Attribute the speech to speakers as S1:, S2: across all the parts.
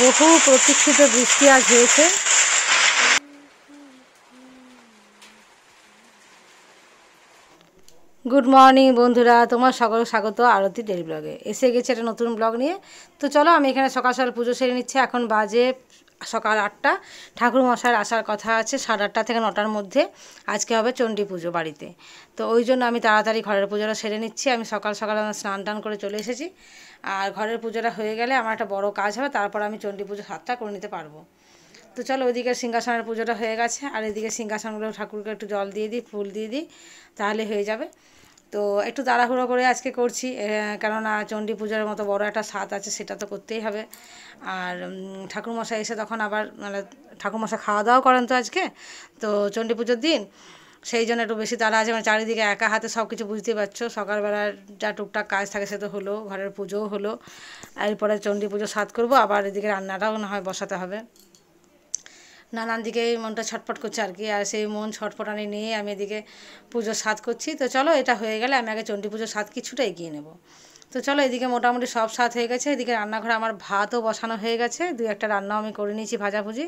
S1: বহু প্রতীক্ষিত বৃষ্টি আজ হয়েছে। গুড মর্নিং বন্ধুরা, তোমার সকল স্বাগত আরতি ডেইলি ব্লগে। এসে গেছে একটা নতুন ব্লগ নিয়ে। তো চলো, আমি এখানে সকাল সকাল পুজো সেরে নিচ্ছি। এখন বাজে সকাল 8টা। ঠাকুরমশাইয়ের আসার কথা আছে 8:30 থেকে 9টার মধ্যে। আজকে হবে চণ্ডী পুজো বাড়িতে। তো ওই জন্য আমি তাড়াতাড়ি ঘরের পুজোটা সেরে নিচ্ছি। আমি সকাল সকাল স্নান টান করে চলে এসেছি। আর ঘরের পুজোটা হয়ে গেলে আমার একটা বড় কাজ হবে, তারপর আমি চণ্ডী পুজো 7টা করে নিতে পারবো। তো চলো, ওইদিকে সিংহাসনের পুজোটা হয়ে গেছে, আর এদিকে সিংহাসনগুলো ঠাকুরকে একটু জল দিয়ে দিই, ফুল দিয়ে দিই, তাহলে হয়ে যাবে। তো একটু তাড়াহুড়ো করে আজকে করছি, কেননা চণ্ডী পুজোর মতো বড় একটা স্বাদ আছে, সেটা তো করতেই হবে। আর ঠাকুরমশাই এসে তখন আবার মানে ঠাকুরমশাই খাওয়া দাওয়াও করেন তো আজকে, তো চণ্ডী পুজোর দিন, সেই জন্য একটু বেশি তাড়া আছে। মানে চারিদিকে একা হাতে সব কিছু বুঝতেই পারছো। সকালবেলার যা টুকটাক কাজ থাকে সে তো হলো, ঘরের পুজোও হলো, এরপরে চণ্ডী পুজো স্বাদ করবো, আবার এদিকে রান্নাটাও না হয় বসাতে হবে। নানান দিকে মনটা ছটফট করছে আর কি। আর সেই মন ছটফটানি নিয়ে আমি এদিকে পুজোর স্বাদ করছি। তো চলো, এটা হয়ে গেলে আমি আগে চণ্ডী পুজোর স্বাদ কিছুটা এগিয়ে নেব। তো চলো, এদিকে মোটামুটি সব স্বাদ হয়ে গেছে। এদিকে রান্নাঘরে আমার ভাতও বসানো হয়ে গেছে, 2-1টা রান্নাও আমি করে নিয়েছি, ভাজাভুজি।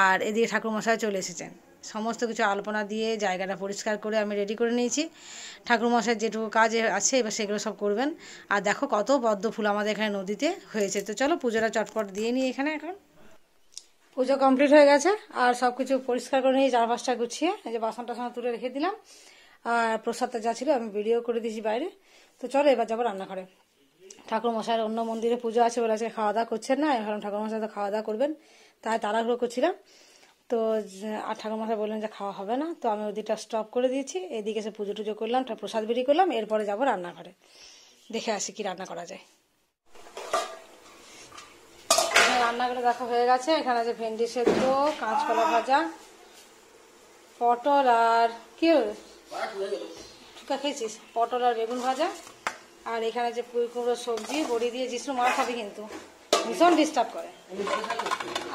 S1: আর এদিকে ঠাকুরমশাই চলে এসেছেন, সমস্ত কিছু আলপনা দিয়ে জায়গাটা পরিষ্কার করে আমি রেডি করে নিয়েছি। ঠাকুরমশাইয়ের যেটুকু কাজ আছে এবার সেগুলো সব করবেন। আর দেখো কত পদ্ম ফুল আমাদের এখানে নদীতে হয়েছে। তো চলো, পুজোটা চটপট দিয়ে নিই এখানে। এখন পুজো কমপ্লিট হয়ে গেছে, আর সব কিছু পরিষ্কার করে নিয়ে 4-5টা গুছিয়ে এই যে বাসন টাসন তুলে রেখে দিলাম। আর প্রসাদটা যা ছিল আমি ভিডিও করে দিয়েছি বাইরে। তো চলো, এবার যাবো রান্নাঘরে। ঠাকুরমশাইয়ের অন্য মন্দিরে পুজো আছে বলে আজকে খাওয়া দাওয়া করছেন না। এখন ঠাকুরমশাই তো খাওয়া দাওয়া করবেন, তাই তাড়াহুড়ো করছিলাম। তো আর ঠাকুরমশাই বললেন যে খাওয়া হবে না, তো আমি ওদিকটা স্টপ করে দিয়েছি। এদিকে এসে পুজো টুজো করলাম, প্রসাদ বেরিয়ে করলাম, এরপরে যাবো রান্নাঘরে, দেখে আসি কি রান্না করা যায়। রান্নাগুলো দেখা হয়ে গেছে। এখানে আছে ভেন্ডি সেদ্ধ, কাঁচকলা ভাজা, পটল আর কি টুকা খেয়েছিস, পটল আর বেগুন ভাজা। আর এখানে আছে পুঁই কুমড়ো সবজি বড়ি দিয়ে, জিসু মার খাবি কিন্তু ভীষণ ডিস্টার্ব করে।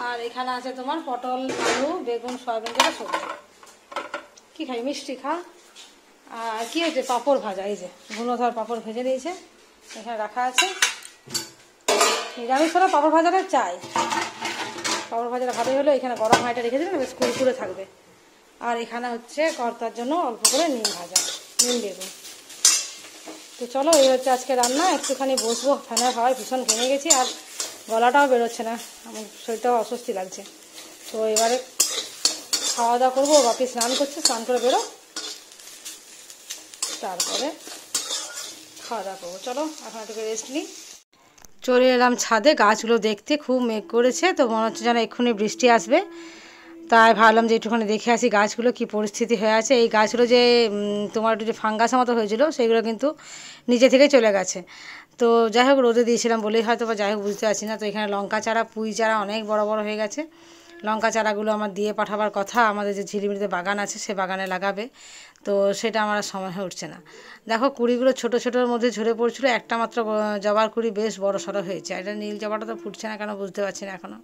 S1: আর এখানে আছে তোমার পটল আলু বেগুন সয়াবিন দিয়ে সবজি। কি খাই, মিষ্টি খা। আর কি হয়েছে, পাঁপড় ভাজা, এই যে গুণধর পাঁপড় ভেজে দিয়েছে, এখানে রাখা আছে। নিরামিষ হলে পাঁপড় ভাজাটা চাই, পাঁপড় ভাজাটা ভালোই হলো। এখানে গরম হাঁড়িটা রেখে দিলে বেশ কুড়কুড়ে থাকবে। আর এখানে হচ্ছে কর্তার জন্য অল্প করে নিম ভাজা, নিম বেগুন। তো চলো, এই হচ্ছে আজকে রান্না। একটুখানি বসবো, ফ্যানের হাওয়ায় ভীষণ ঘেমে গেছি, আর গলাটাও বেরোচ্ছে না, আমার শরীরটাও অস্বস্তি লাগছে। তো এবারে খাওয়া দাওয়া করবো, বাপি স্নান করছে, স্নান করে বেরো, তারপরে খাওয়া দাওয়া করবো। চলো, এখন একটু রেস্ট নিই। চলে এলাম ছাদে গাছগুলো দেখতে, খুব মেঘ করেছে, তো মনে হচ্ছে যেন এক্ষুনি বৃষ্টি আসবে। তাই ভাবলাম যে একটুখানি দেখে আসি গাছগুলো কী পরিস্থিতি হয়ে আছে। এই গাছগুলো যে তোমার একটু যে ফাঙ্গাসের মতো হয়েছিল, সেইগুলো কিন্তু নিজে থেকেই চলে গেছে। তো যাই হোক, রোদে দিয়েছিলাম বলেই হয়তো বা, যাই হোক বুঝতে পারছি না। তো এখানে লঙ্কা চারা, পুঁই চারা অনেক বড় বড় হয়ে গেছে। লঙ্কা চারাগুলো আমার দিয়ে পাঠাবার কথা, আমাদের যে ঝিলিমিলিতে বাগান আছে সে বাগানে লাগাবে, তো সেটা আমার সময় হয়ে উঠছে না। দেখো কুড়িগুলো ছোটো ছোটোর মধ্যে ঝরে পড়ছিল, একটা মাত্র জবার কুড়ি বেশ বড় সড়ো হয়েছে। এটা নীল জবাটা তো ফুটছে না কেন বুঝতে পারছি না এখনও।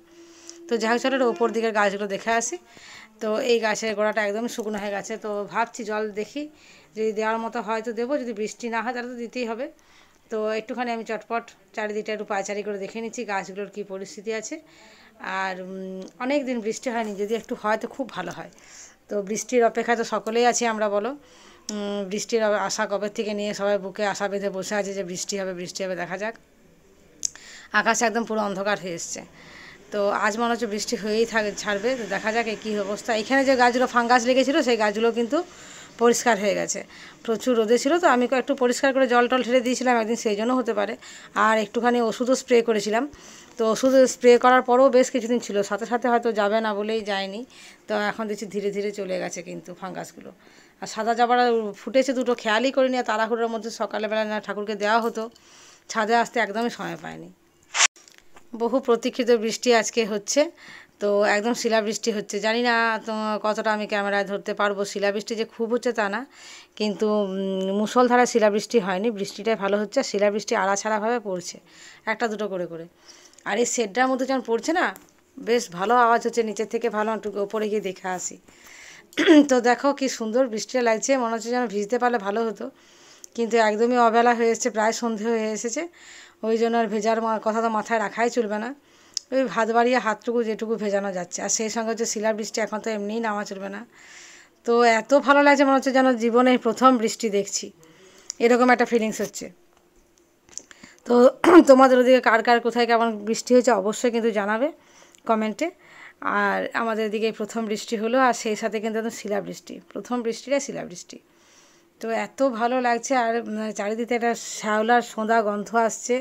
S1: তো যাই হোক, চলো ওপর দিকের গাছগুলো দেখে আসি। তো এই গাছের গোড়াটা একদম শুকনো হয়ে গেছে, তো ভাবছি জল দেখি যদি দেওয়ার মতো হয় তো দেবো, যদি বৃষ্টি না হয় তাহলে তো দিতেই হবে। তো একটুখানি আমি চটপট চারিদিকটা একটু পায়চারি করে দেখে নিচ্ছি গাছগুলোর কী পরিস্থিতি আছে। আর অনেক দিন বৃষ্টি হয়নি, যদি একটু হয় তো খুব ভালো হয়। তো বৃষ্টির অপেক্ষায় তো সকলেই আছি আমরা, বলো। বৃষ্টির আশা কবে থেকে নিয়ে সবাই বুকে আশা বেঁধে বসে আছে যে বৃষ্টি হবে বৃষ্টি হবে, দেখা যাক। আকাশে একদম পুরো অন্ধকার হয়ে এসছে, তো আজ মনে হচ্ছে বৃষ্টি হয়েই ছাড়বে। তো দেখা যাক কী অবস্থা। এখানে যে গাছগুলো ফাঙ্গাস লেগেছিলো সেই গাছগুলো কিন্তু পরিষ্কার হয়ে গেছে। প্রচুর রোদে ছিল, তো আমি একটু পরিষ্কার করে জল টল ঢেলে দিয়েছিলাম একদিন, সেই জন্য হতে পারে। আর একটুখানি ওষুধও স্প্রে করেছিলাম, তো ওষুধ স্প্রে করার পরেও বেশ কিছুদিন ছিল, সাথে সাথে হয়তো যাবে না বলেই যায়নি। তো এখন দেখছি ধীরে ধীরে চলে গেছে কিন্তু ফাঙ্গাসগুলো। আর সাদা জবা ফুটেছে দুটো, খেয়ালই করিনি। আর তাড়াহুড়োর মধ্যে সকালবেলা না ঠাকুরকে দেওয়া হতো, ছাদে আসতে একদমই সময় পায়নি। বহু প্রতীক্ষিত বৃষ্টি আজকে হচ্ছে, তো একদম শিলাবৃষ্টি হচ্ছে। জানি না তো কতটা আমি ক্যামেরায় ধরতে পারবো। শিলাবৃষ্টি যে খুব হচ্ছে তা না, কিন্তু মুষলধারা শিলাবৃষ্টি হয়নি, বৃষ্টিটাই ভালো হচ্ছে। শিলাবৃষ্টি আড়াছাড়াভাবে পড়ছে, একটা দুটো করে করে। আর এই শেডটার মধ্যে যখন পড়ছে না, বেশ ভালো আওয়াজ হচ্ছে নিচের থেকে, ভালো একটু ওপরে গিয়ে দেখে আসি। তো দেখো কি সুন্দর বৃষ্টিটা লাগছে, মনে হচ্ছে যেন ভিজতে পারলে ভালো হতো, কিন্তু একদমই অবেলা হয়ে এসেছে, প্রায় সন্ধে হয়ে এসেছে। ওই জন্য আর ভেজার কথা তো মাথায় রাখাই চলবে না। ওই ভাত বাড়িয়ে হাতটুকু যেটুকু ভেজানো যাচ্ছে। আর সেই সঙ্গে হচ্ছে শিলাবৃষ্টি, এখন তো এমনিই নামা চলবে না। তো এত ভালো লাগছে, মনে হচ্ছে যেন জীবনে প্রথম বৃষ্টি দেখছি, এরকম একটা ফিলিংস হচ্ছে। তো তোমাদের ওদিকে কার কার কোথায় কেমন বৃষ্টি হয়েছে অবশ্যই কিন্তু জানাবে কমেন্টে। আর আমাদের এদিকে প্রথম বৃষ্টি হলো, আর সেই সাথে কিন্তু একদম শিলাবৃষ্টি, প্রথম বৃষ্টিটা শিলাবৃষ্টি। তো এত ভালো লাগছে। আর চারিদিকে একটা শ্যাওলার সোঁদা গন্ধ আসছে,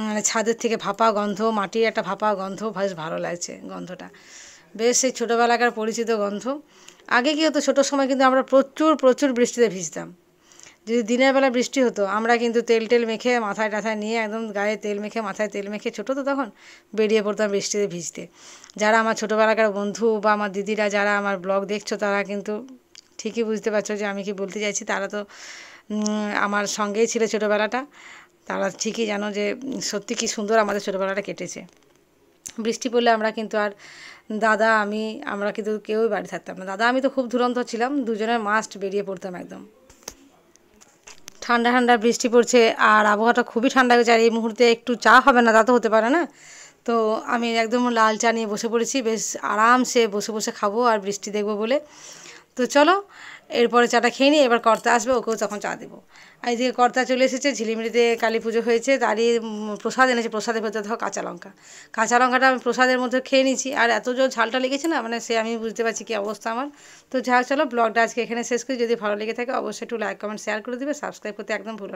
S1: মানে ছাদের থেকে ভাপা গন্ধ, মাটির একটা ভাপা গন্ধ, বেশ ভালো লাগছে গন্ধটা, বেশ সেই ছোটোবেলাকার পরিচিত গন্ধ। আগে কী হতো, ছোটোর সময় কিন্তু আমরা প্রচুর প্রচুর বৃষ্টিতে ভিজতাম। যদি দিনের বেলা বৃষ্টি হতো, আমরা কিন্তু তেল টেল মেখে মাথায় টাথায় নিয়ে, একদম গায়ে তেল মেখে, মাথায় তেল মেখে, ছোটো তো তখন, বেরিয়ে পড়তাম বৃষ্টিতে ভিজতে। যারা আমার ছোটোবেলাকার বন্ধু বা আমার দিদিরা যারা আমার ব্লগ দেখছো, তারা কিন্তু ঠিকই বুঝতে পারছো যে আমি কি বলতে চাইছি। তারা তো আমার সঙ্গেই ছিল ছোটোবেলাটা, তারা ঠিকই জানো যে সত্যি কী সুন্দর আমাদের ছোটোবেলাটা কেটেছে। বৃষ্টি পড়লে আমরা কিন্তু আর দাদা আমরা কিন্তু কেউই বাড়ি থাকতাম না। দাদা আমি তো খুব দুরন্ত ছিলাম, দুজনের মাস্ট বেরিয়ে পড়তাম একদম। ঠান্ডা ঠান্ডা বৃষ্টি পড়ছে, আর আবহাওয়াটা খুবই ঠান্ডা হয়েছে। আর এই মুহূর্তে একটু চা হবে না, তা তো হতে পারে না। তো আমি একদম লাল চা নিয়ে বসে পড়েছি, বেশ আরামসে বসে বসে খাবো আর বৃষ্টি দেখবো বলে। তো চলো এরপরে চাটা খেয়ে নিই, এবার কর্তা আসবে, ওকেও তখন চা দেবো। আর এদিকে কর্তা চলে এসেছে, ঝিলিমিলিতে কালী পুজো হয়েছে, তারই প্রসাদ এনেছে। প্রসাদের ভেতরে দেখো কাঁচা লঙ্কা, কাঁচা লঙ্কাটা আমি প্রসাদের মধ্যে খেয়ে নিচ্ছি। আর এত জোর ঝালটা লেগেছে না, মানে সে আমি বুঝতে পারছি কী অবস্থা আমার। তো যাই হোক, চলো ব্লগটা আজকে এখানে শেষ করি। যদি ভালো লেগে থাকে অবশ্যই একটু লাইক কমেন্ট শেয়ার করে দিবে, সাবস্ক্রাইব করতে একদম ভুলো না।